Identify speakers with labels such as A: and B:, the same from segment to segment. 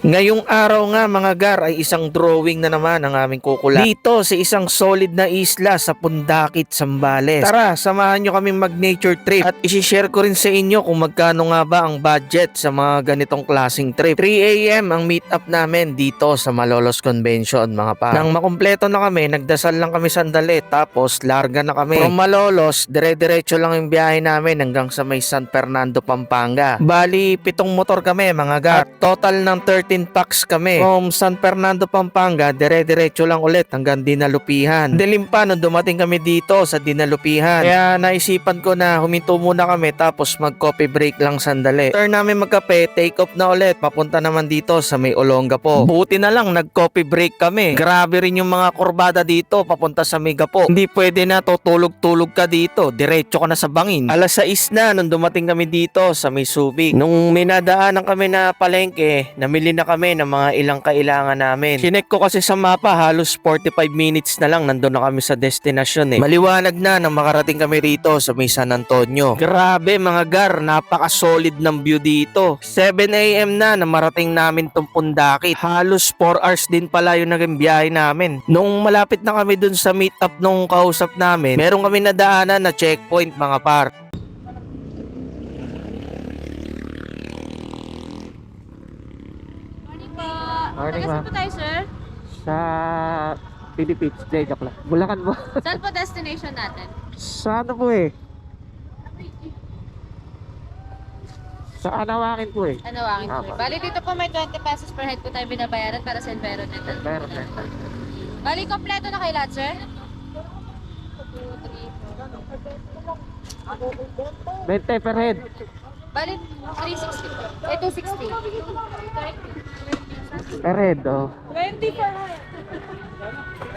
A: Ngayong araw nga mga gar ay isang drawing na naman ang aming kukulat dito sa isang solid na isla sa Pundakit, Zambales. Tara, samahan nyo kaming mag nature trip at isishare ko rin sa inyo kung magkano nga ba ang budget sa mga ganitong klaseng trip. 3 AM ang meet up namin dito sa Malolos Convention mga pa. Nang makumpleto na kami, nagdasal lang kami sandali tapos larga na kami. From Malolos, dire-diretso lang yung biyahe namin hanggang sa may San Fernando, Pampanga. Bali, 7 motor kami mga gar. At total ng 13 packs kami. From San Fernando, Pampanga, dire-diretso lang ulit hanggang Dinalupihan. Dilim pa nung dumating kami dito sa Dinalupihan. Kaya naisipan ko na huminto muna kami tapos mag-coffee break lang sandali. Turn namin magkape, take off na ulit. Papunta naman dito sa may Olongapo. Buti na lang nag-coffee break kami. Grabe rin yung mga kurbada dito papunta sa Megapo. Hindi pwede na tutulog-tulog ka dito. Diretso ka na sa bangin. Alas 6 na nung dumating kami dito sa may Subic. Nung minadaanan kami na palengke, namili na kami ng mga ilang kailangan namin. Chinek ko kasi sa mapa, halos 45 minutes na lang nandun na kami sa destinasyon eh. Maliwanag na nang makarating kami rito sa may San Antonio. Grabe mga gar, napaka-solid ng view dito. 7 AM na marating namin tong Pundakit. Halos 4 hours din pala yung naging biyahe namin. Nung malapit na kami dun sa meet up nung kausap namin, meron kami nadaanan na checkpoint mga par. Morning,
B: Taga
A: ma'am.
B: saan po tayo, sir?
A: Sa Philippines, joke lang. Bulacan po.
B: Saan po destination natin?
A: Sa ano po eh? Sa Anawakin po eh.
B: Ano ang
A: Apo.
B: Bali, dito po may 20 pesos per head po tayo binabayaran para sa environmental.
A: Perfect.
B: Bali, kompleto na kayo lahat, sir?
A: 20 per head.
B: Bali, 360 po. Eh, 260.
A: Per head, oh.
B: 20 per head.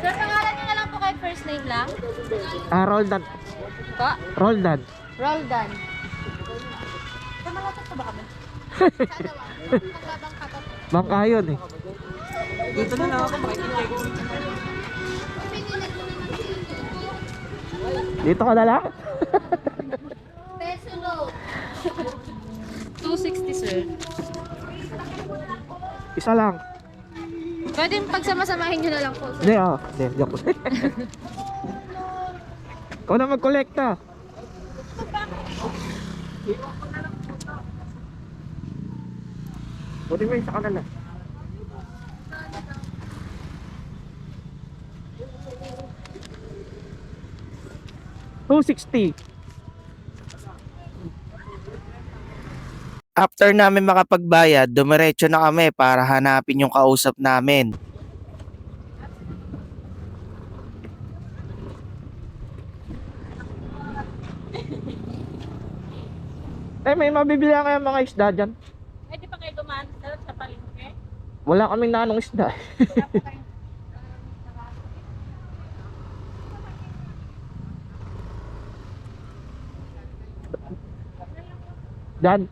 B: Sir, pangalan niyo na lang po kahit first name lang?
A: Roldan.
B: Po?
A: Roldan.
B: Roldan. Kamalatot pa ba kami? Sana ba? Magbabang ka pa.
A: Bangka yun eh.
B: Dito na lang ako makikinig.
A: Dito ka na lang?
B: Peso no. 260, sir.
A: Isa lang.
B: Pwede pagsama-samahin nyo na lang po, sir.
A: Hindi, oh. Hindi, joke lang. Ikaw na mag-collecta. Buti mo isa ka na lang. $260. After namin makapagbayad, dumiretso na kami para hanapin yung kausap namin. Eh, may mabibili kayo mga isda dyan?
B: Pwede pa kayo dumaan sa palengke?
A: Wala kaming nanong isda. Dyan.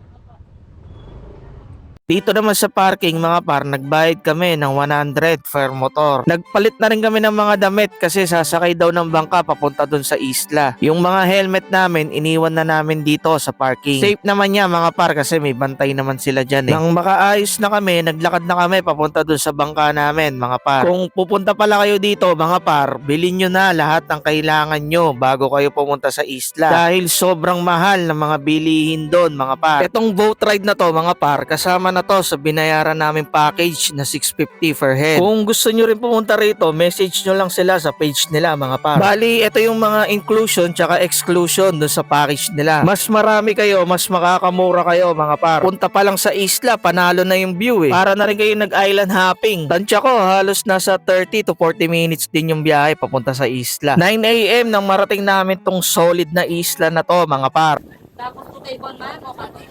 A: Dito naman sa parking mga par, nagbayad kami ng 100 per motor. Nagpalit na rin kami ng mga damit kasi sasakay daw ng bangka papunta dun sa isla. Yung mga helmet namin, iniwan na namin dito sa parking. Safe naman niya mga par kasi may bantay naman sila dyan eh. Nang makaayos na kami, naglakad na kami papunta dun sa bangka namin mga par. Kung pupunta pala kayo dito mga par, bilhin nyo na lahat ng kailangan nyo bago kayo pumunta sa isla. Dahil sobrang mahal ng mga bilihin doon mga par. Etong boat ride na to mga par, kasama na to sa binayaran namin package na 650 per head. Kung gusto nyo rin pumunta rito, message nyo lang sila sa page nila mga par. Bali, ito yung mga inclusion tsaka exclusion dun sa package nila. Mas marami kayo, mas makakamura kayo mga par. Punta pa lang sa isla, panalo na yung view eh. Para na rin kayo nag-island hopping. Tansya ko, halos nasa 30 to 40 minutes din yung biyahe papunta sa isla. 9 AM nang marating namin tong solid na isla na to mga par.
B: Tapos po table man o cottage?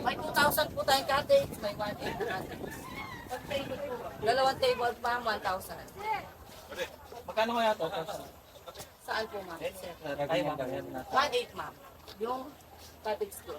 B: May 2,000 po tayong cottage, may 1,800 cottage. Dalawang table pa, 1,000.
A: Magkano kaya to?
B: Saan po, ma'am?
A: Ay,
B: 1,800, ma'am. Yung cottage ko.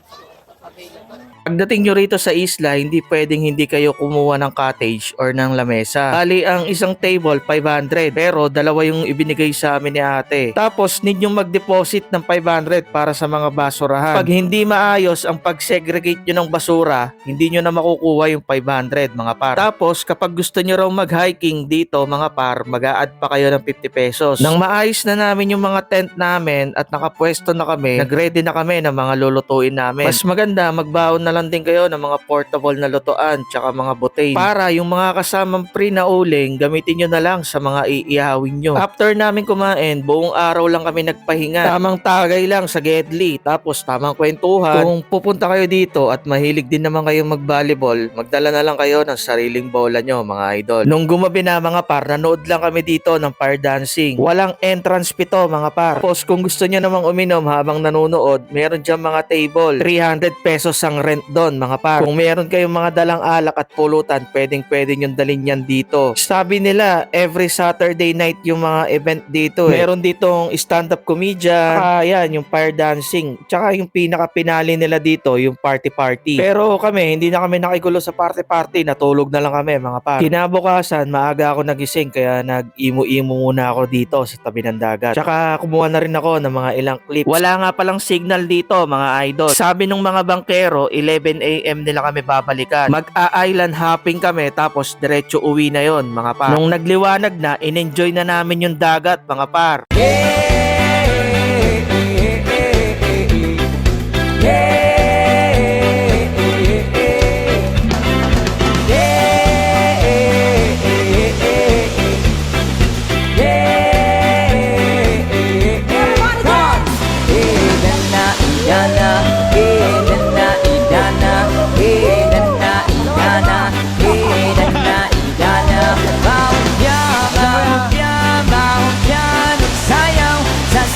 B: Available.
A: Pagdating nyo rito sa isla, hindi pwedeng hindi kayo kumuha ng cottage or ng lamesa. Bali, ang isang table, 500. Pero dalawa yung ibinigay sa amin ni ate. Tapos, need nyo mag-deposit ng 500 para sa mga basurahan. Pag hindi maayos ang pag-segregate nyo ng basura, hindi nyo na makukuha yung 500, mga par. Tapos, kapag gusto nyo raw mag-hiking dito, mga par, mag-a-add pa kayo ng 50 pesos. Nang maayos na namin yung mga tent namin at nakapwesto na kami, nag-ready na kami ng mga lulutuin namin. Mas maganda, magbaon na lang din kayo ng mga portable na lutuan tsaka mga butane para yung mga kasamang pre na uling gamitin nyo na lang sa mga iihawin nyo. After namin kumain, buong araw lang kami nagpahinga. Tamang tagay lang sa Gedli, tapos tamang kwentuhan. Kung pupunta kayo dito at mahilig din naman kayo mag-volleyball, magdala na lang kayo ng sariling bola nyo, mga idol. Nung gumabi na, mga par, nanood lang kami dito ng fire dancing. Walang entrance fee to, mga par. Tapos kung gusto nyo namang uminom habang nanonood, meron dyan mga table, 300 pesos ang rent doon, mga par. Kung meron kayong mga dalang alak at pulutan, pwede yung dalhin yan dito. Sabi nila, every Saturday night yung mga event dito. Meron ditong stand-up comedian, yan, yung fire dancing. Tsaka yung pinaka-pinali nila dito, yung party-party. Pero kami, hindi na kami nakigulo sa party-party. Natulog na lang kami, mga par. Kinabukasan, maaga ako nagising, kaya nag-imo-imo muna ako dito sa tabi ng dagat. Tsaka kumuha na rin ako ng mga ilang clips. Wala nga palang signal dito, mga idol. Sabi nung mga bangkero, 11 AM nila kami babalikan. Mag-a-island hopping kami, tapos diretso uwi na yon, mga par. Nung nagliwanag na, in-enjoy na namin yung dagat, mga par.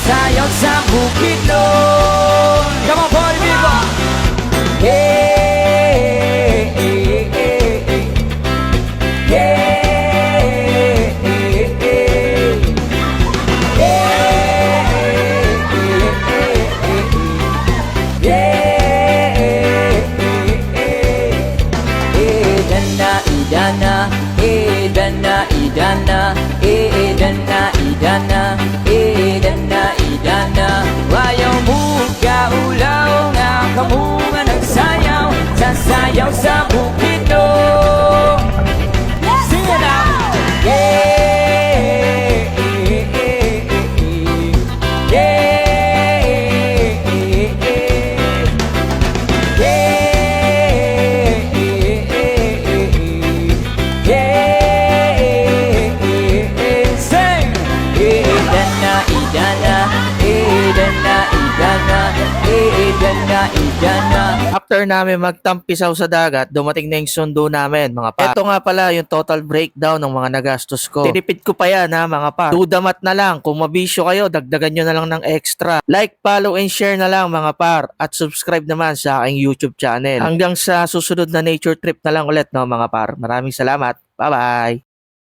C: Sayaw sa bukid nun. Come on, party people! Hey, hey, hey, hey. Hey, hey, hey. Idana, idana, idana, idana, idana, idana, idana. Wayaw mo kaulaw nga kamunga nagsayaw, sasayaw sa bukid no. Sing it out. Yeah, sing. Idana, idana, idana, idana, idana, idana.
A: After namin magtampisaw sa dagat, dumating na yung sundo namin, mga pa. Ito nga pala yung total breakdown ng mga nagastos ko. Tinipid ko pa yan, ha, mga pa. Dudamat na lang. Kung mabisyo kayo, dagdagan nyo na lang ng extra. Like, follow, and share na lang, mga par. At subscribe naman sa aking YouTube channel. Hanggang sa susunod na nature trip na lang ulit, no, mga par. Maraming salamat. Bye-bye!